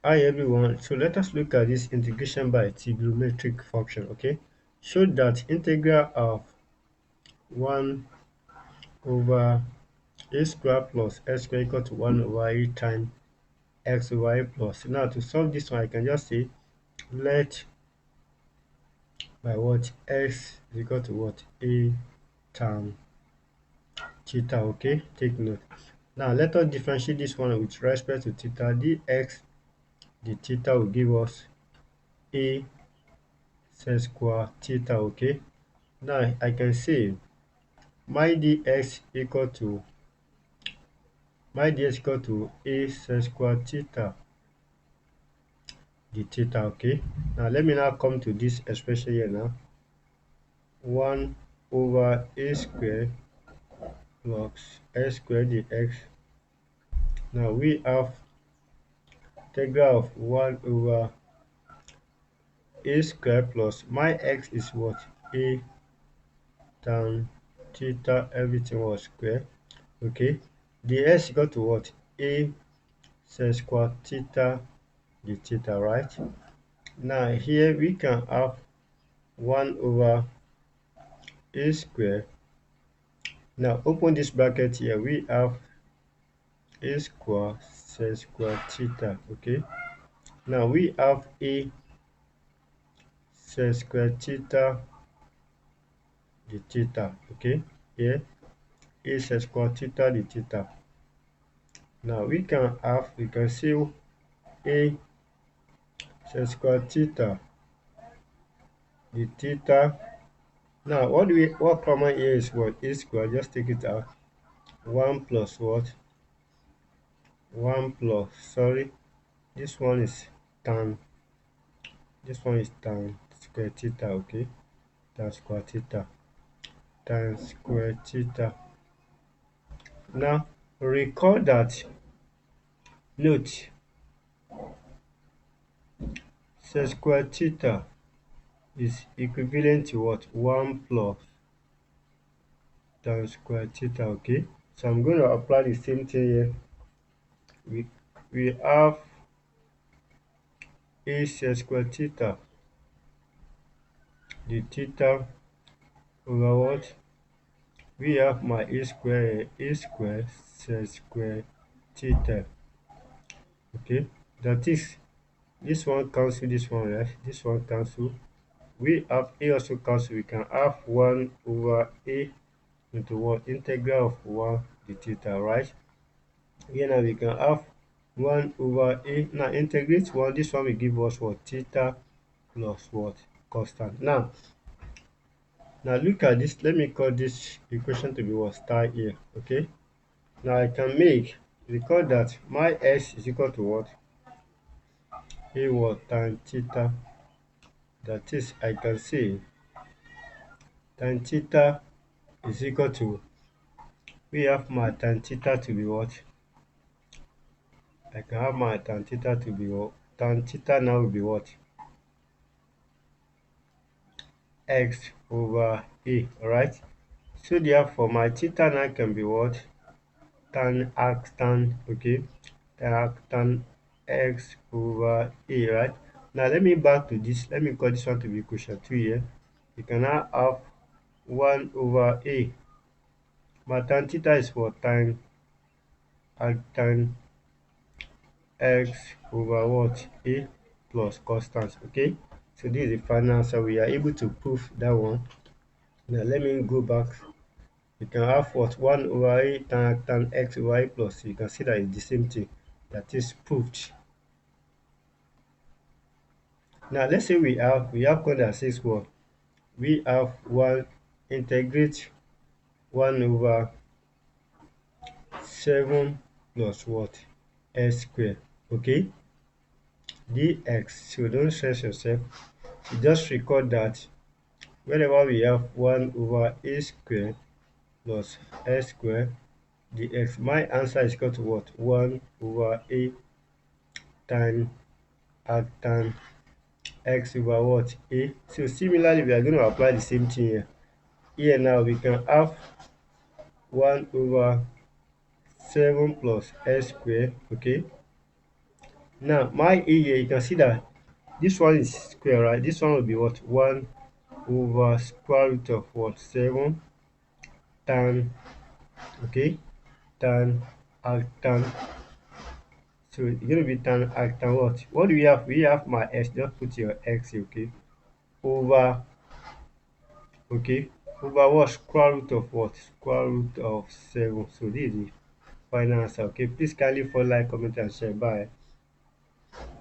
Hi everyone, so let us look at this integration by trigonometric function, okay? Show that integral of 1 over a square plus x square equal to 1 over a times x over a plus. Now to solve this one, I can just say let by what x is equal to what a tan theta, okay? Take note. Now let us differentiate this one with respect to theta. The theta will give us a sec square theta, okay? Now I can say my dx equal to a sec square theta d theta, okay? Now let me now come to this expression here now. 1 over a square plus x square dx. Now we have integral of 1 over a square plus my x is what? A tan theta, everything was square, okay? The x equal to what? A sec square theta d theta, right? Now here we can have 1 over a square. Now open this bracket here, we have a square sec square theta, okay? Now we have a sec square theta d theta, okay? Here a sec square theta d theta. Now we can see a sec square theta d theta. Now what common here is what? A square, just take it out. 1 plus what? 1 plus, sorry, this one is tan, this one is tan square theta, okay? Tan square theta, tan square theta. Now recall that, note, sec square theta is equivalent to what? 1 plus tan square theta, okay? So I'm going to apply the same thing here. We have a sec square theta d theta over what? We have my a square sec square theta, okay? That is, this one cancel this one, right? This one cancel. We have a also cancel. We can have 1 over a into what? Integral of 1 d theta, right? Here now we can have 1 over a. Now integrate 1. This one will give us what? Theta plus what? Constant. Now look at this. Let me call this equation to be what? Star here, okay? Now I can record that my s is equal to what? A what? Tan theta. That is, I can say tan theta is equal to, we have my tan theta to be what? I can have my tan theta to be what? Tan theta now will be what? X over a, alright? So therefore my theta now can be what? Tan arctan, okay? Tan arctan x over a, right? Now let me back to this. Let me call this one to be equation 2 here. You can now have 1 over a. My tan theta is what? Tan arctan x over what? A plus constant, okay? So this is the final answer. We are able to prove that one. Now let me go back. You can have what? 1 over a tan x over a plus. You can see that it's the same thing. That is proved. Now let's say we have code that says what? We have 1 integrate 1 over 7 plus what? S square, okay? Dx. So don't stress yourself. You just record that whenever we have 1 over a square plus s square dx, my answer is equal to what? 1 over a tan arctan x over what? A. So similarly, we are going to apply the same thing here. Here now we can have 1 over 7 plus s square, okay? Now my area, you can see that this one is square, right? This one will be what? 1 over square root of what? 7 tan, okay, tan arctan. So it's going to be tan arctan what? What do we have? We have my x. Just put your x, okay, over, okay, over what? Square root of what? Square root of 7. So this is the final answer. Okay, please kindly follow, like, comment, and share. Bye.